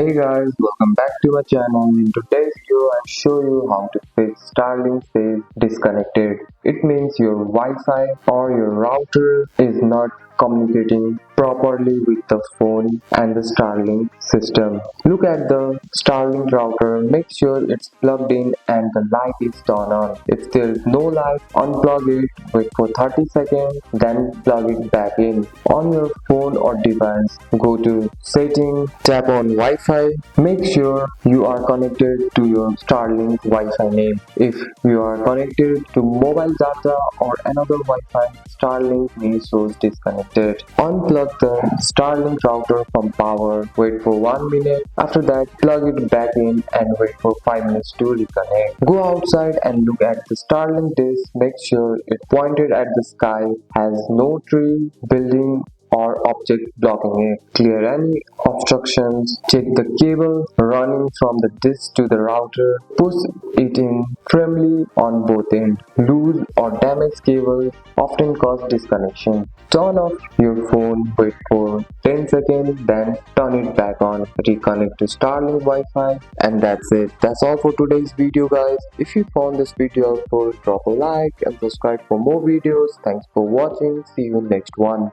Hey guys, welcome back to my channel. In today's video, I'll show you how to fix Starlink says disconnected. It means your Wi-Fi or your router is not communicating properly with the phone and the Starlink system. Look at the Starlink router, make sure it's plugged in and the light is turned on. If there is no light, unplug it, wait for 30 seconds, then plug it back in. On your phone or device, go to Settings, tap on Wi-Fi. Make sure you are connected to your Starlink Wi-Fi name. If you are connected to mobile data or another Wi-Fi, Starlink may show disconnected. Unplug the Starlink router from power, wait for 1 minute. After that, plug it back in and wait for 5 minutes to reconnect. Go outside and look at the Starlink dish. Make sure it pointed at the sky, has no tree, building or object blocking it. Clear any obstructions. Check the cable running from the dish to the router. Push it in firmly on both ends. Loose or damaged cables often cause disconnection. Turn off your phone, wait for 10 seconds, then turn it back on. Reconnect to Starlink Wi-Fi, and that's it. That's all for today's video, guys. If you found this video helpful, drop a like and subscribe for more videos. Thanks for watching. See you in next one.